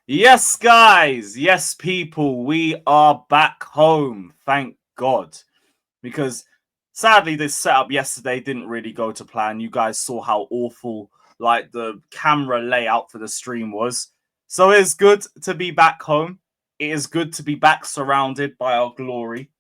Yes, guys. Yes, people. We are back home. Thank God. Because sadly, this setup yesterday didn't really go to plan. You guys saw how awful the camera layout for the stream was. So it's good to be back home. It is good to be back surrounded by our glory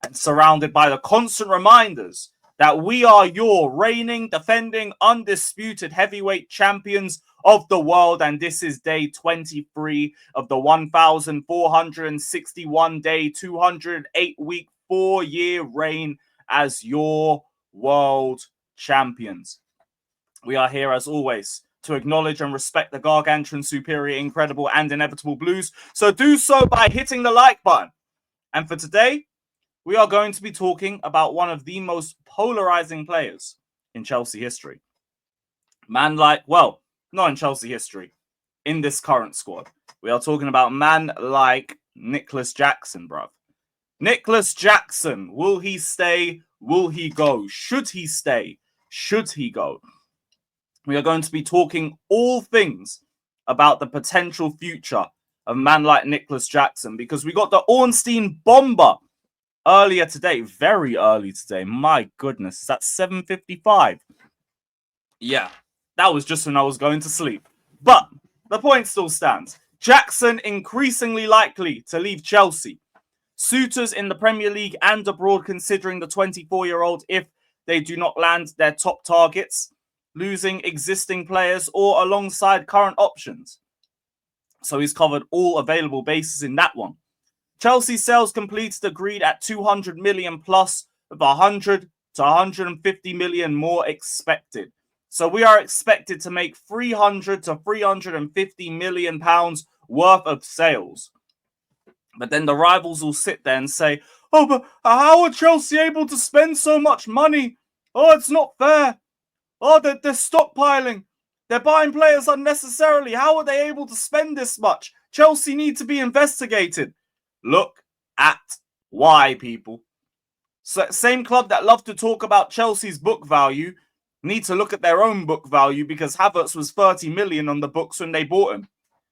and surrounded by the constant reminders that we are your reigning, defending, undisputed heavyweight champions of the world. And this is day 23 of the 1,461 day, 208 week, 4-year reign as your world champions. We are here as always to acknowledge and respect the gargantuan, superior, incredible, and inevitable Blues. So do so by hitting the like button. And for today, we are going to be talking about one of the most polarizing players in Chelsea history. Not in Chelsea history, in this current squad. We are talking about man like Nicolas Jackson, bruv. Nicolas Jackson, will he stay? Will he go? Should he stay? Should he go? We are going to be talking all things about the potential future of man like Nicolas Jackson, because we got the Ornstein bomber earlier today, very early today. My goodness, is that 7:55? Yeah, that was just when I was going to sleep. But the point still stands. Jackson increasingly likely to leave Chelsea. Suitors in the Premier League and abroad considering the 24-year-old if they do not land their top targets, losing existing players or alongside current options. So he's covered all available bases in that one. Chelsea sales completed agreed at 200 million plus, with 100 to 150 million more expected. So we are expected to make 300 to 350 million pounds worth of sales. But then the rivals will sit there and say, oh, but how are Chelsea able to spend so much money? Oh, it's not fair. Oh, they're stockpiling. They're buying players unnecessarily. How are they able to spend this much? Chelsea need to be investigated. Look at why, people. So, same club that love to talk about Chelsea's book value need to look at their own book value, because Havertz was 30 million on the books when they bought him.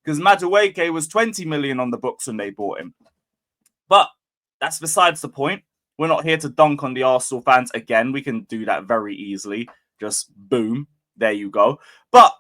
Because Madueke was 20 million on the books when they bought him. But that's besides the point. We're not here to dunk on the Arsenal fans again. We can do that very easily. Just boom. There you go. But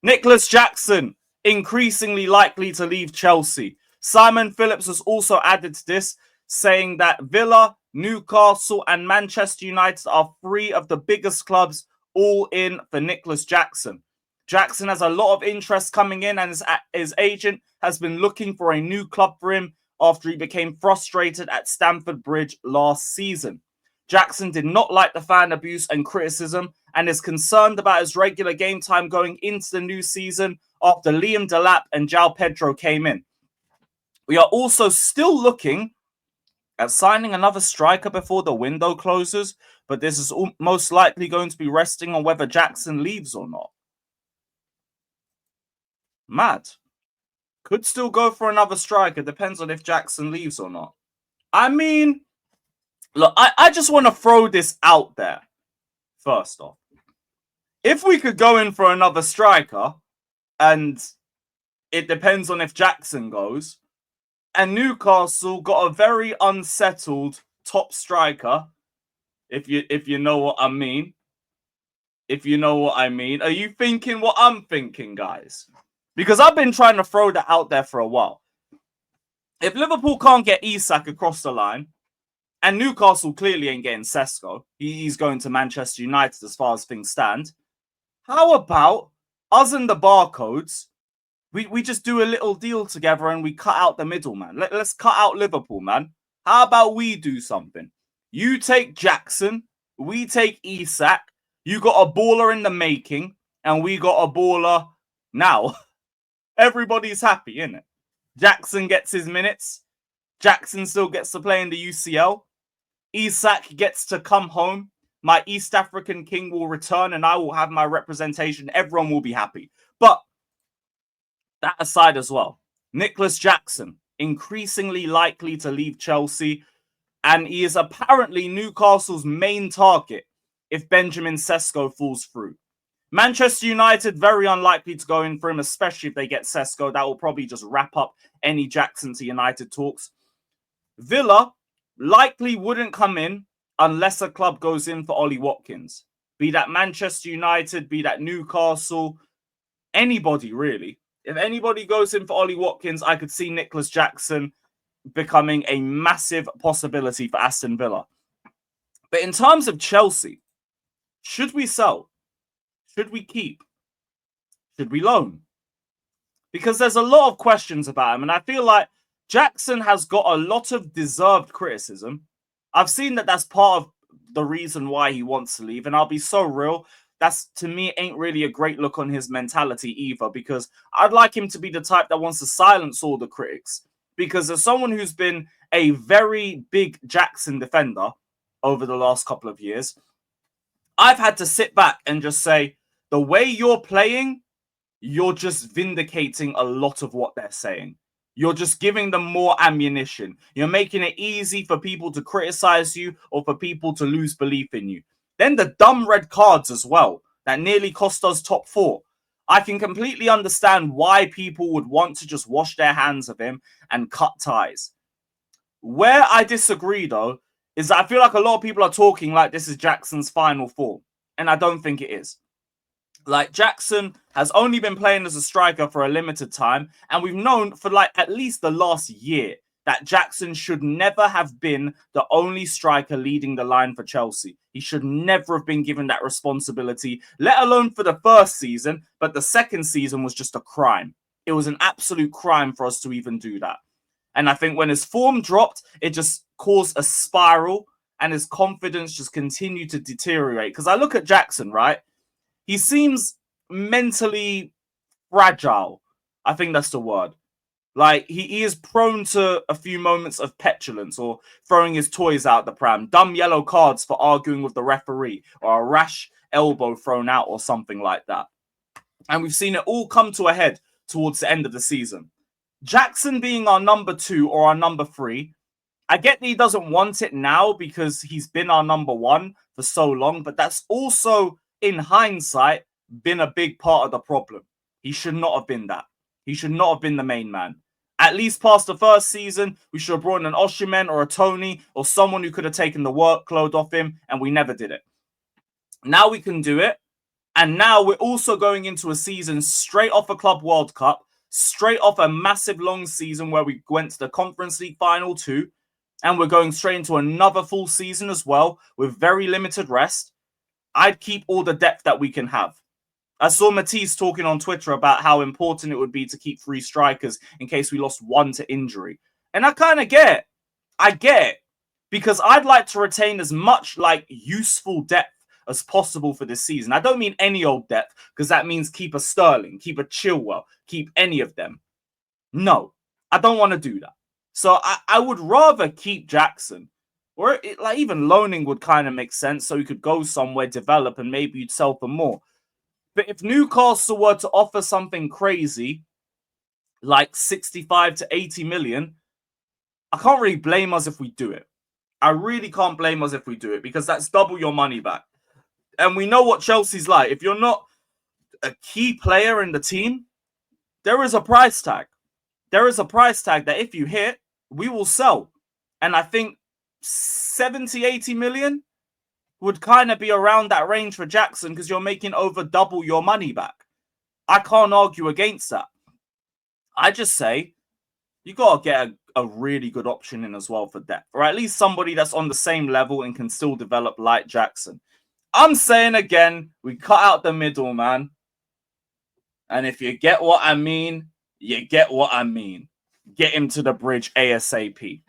Nicolas Jackson, increasingly likely to leave Chelsea. Simon Phillips has also added to this, saying that Villa, Newcastle, and Manchester United are three of the biggest clubs all in for Nicolas Jackson. Jackson has a lot of interest coming in, and his agent has been looking for a new club for him after he became frustrated at Stamford Bridge last season. Jackson did not like the fan abuse and criticism and is concerned about his regular game time going into the new season after Liam Delap and João Pedro came in. We are also still looking at signing another striker before the window closes, but this is most likely going to be resting on whether Jackson leaves or not. Mad. Could still go for another striker. Depends on if Jackson leaves or not. I mean, look, I just want to throw this out there. First off, if we could go in for another striker, and it depends on if Jackson goes, and Newcastle got a very unsettled top striker, if you know what I mean. If you know what I mean. Are you thinking what I'm thinking, guys? Because I've been trying to throw that out there for a while. If Liverpool can't get Isak across the line, and Newcastle clearly ain't getting Sesko, he's going to Manchester United as far as things stand, how about us and the barcodes, we just do a little deal together and we cut out the middleman. Let's cut out Liverpool, man. How about we do something? You take Jackson, we take Isak, you got a baller in the making, and we got a baller now. Everybody's happy, innit? Jackson gets his minutes. Jackson still gets to play in the UCL. Isak gets to come home. My East African king will return and I will have my representation. Everyone will be happy. But that aside as well, Nicolas Jackson, increasingly likely to leave Chelsea, and he is apparently Newcastle's main target if Benjamin Sesko falls through. Manchester United, very unlikely to go in for him, especially if they get Sesko. That will probably just wrap up any Jackson to United talks. Villa likely wouldn't come in unless a club goes in for Ollie Watkins. Be that Manchester United, be that Newcastle, anybody really. If anybody goes in for Ollie Watkins, I could see Nicolas Jackson becoming a massive possibility for Aston Villa. But in terms of Chelsea, should we sell? Should we keep? Should we loan? Because there's a lot of questions about him, and I feel like Jackson has got a lot of deserved criticism. I've seen that that's part of the reason why he wants to leave, and I'll be so real, that's, to me, ain't really a great look on his mentality either, because I'd like him to be the type that wants to silence all the critics. Because as someone who's been a very big Jackson defender over the last couple of years, I've had to sit back and just say, the way you're playing, you're just vindicating a lot of what they're saying. You're just giving them more ammunition. You're making it easy for people to criticize you or for people to lose belief in you. Then the dumb red cards as well, that nearly cost us top 4. I can completely understand why people would want to just wash their hands of him and cut ties. Where I disagree, though, is that I feel like a lot of people are talking like this is Jackson's final form, and I don't think it is. Like, Jackson has only been playing as a striker for a limited time, and we've known for like at least the last year that Jackson should never have been the only striker leading the line for Chelsea. He should never have been given that responsibility, let alone for the first season, but the second season was just a crime. It was an absolute crime for us to even do that. And I think when his form dropped, it just caused a spiral, and his confidence just continued to deteriorate. Because I look at Jackson, right? He seems mentally fragile. I think that's the word. Like, he is prone to a few moments of petulance or throwing his toys out the pram, dumb yellow cards for arguing with the referee, or a rash elbow thrown out or something like that. And we've seen it all come to a head towards the end of the season. Jackson being our number 2 or our number 3, I get that he doesn't want it now because he's been our number 1 for so long, but that's also, in hindsight, been a big part of the problem. He should not have been that. He should not have been the main man. At least past the first season, we should have brought in an Osimhen or a Tony or someone who could have taken the workload off him, and we never did it. Now we can do it, and now we're also going into a season straight off a Club World Cup, straight off a massive long season where we went to the Conference League final too, and we're going straight into another full season as well with very limited rest. I'd keep all the depth that we can have. I saw Matisse talking on Twitter about how important it would be to keep 3 strikers in case we lost 1 to injury. And I kind of get it. I get it. Because I'd like to retain as much like useful depth as possible for this season. I don't mean any old depth, because that means keep a Sterling, keep a Chilwell, keep any of them. No, I don't want to do that. So I would rather keep Jackson. Or like even loaning would kind of make sense, so he could go somewhere, develop, and maybe you'd sell for more. But if Newcastle were to offer something crazy, like 65 to 80 million, I can't really blame us if we do it. I really can't blame us if we do it, because that's double your money back. And we know what Chelsea's like. If you're not a key player in the team, there is a price tag. There is a price tag that if you hit, we will sell. And I think 70, 80 million would kind of be around that range for Jackson, because you're making over double your money back. I can't argue against that. I just say you got to get a really good option in as well for depth, or at least somebody that's on the same level and can still develop like Jackson. I'm saying again, we cut out the middle, man. And if you get what I mean, you get what I mean. Get him to the bridge ASAP.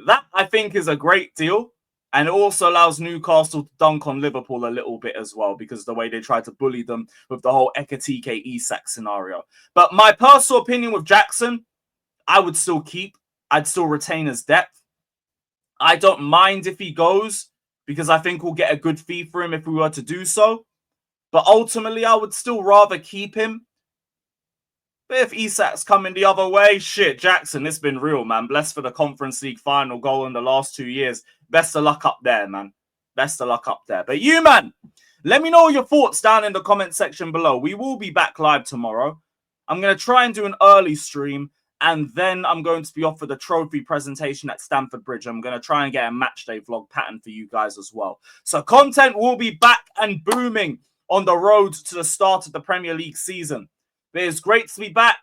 That, I think, is a great deal. And it also allows Newcastle to dunk on Liverpool a little bit as well, because the way they tried to bully them with the whole Ekatike Isak scenario. But my personal opinion with Jackson, I would still keep. I'd still retain his depth. I don't mind if he goes, because I think we'll get a good fee for him if we were to do so. But ultimately, I would still rather keep him. But if Isak's coming the other way, shit, Jackson, it's been real, man. Blessed for the Conference League final goal in the last 2 years. Best of luck up there, man. Best of luck up there. But you, man, Let me know your thoughts down in the comment section below. We will be back live tomorrow. I'm going to try and do an early stream, and then I'm going to be off for the trophy presentation at Stamford Bridge. I'm going to try and get a matchday vlog pattern for you guys as well. So content will be back and booming on the road to the start of the Premier League season. But it's great to be back.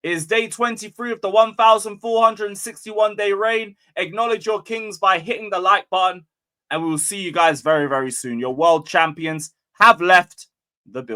It is day 23 of the 1,461-day reign. Acknowledge your kings by hitting the like button. And we will see you guys very, very soon. Your world champions have left the building.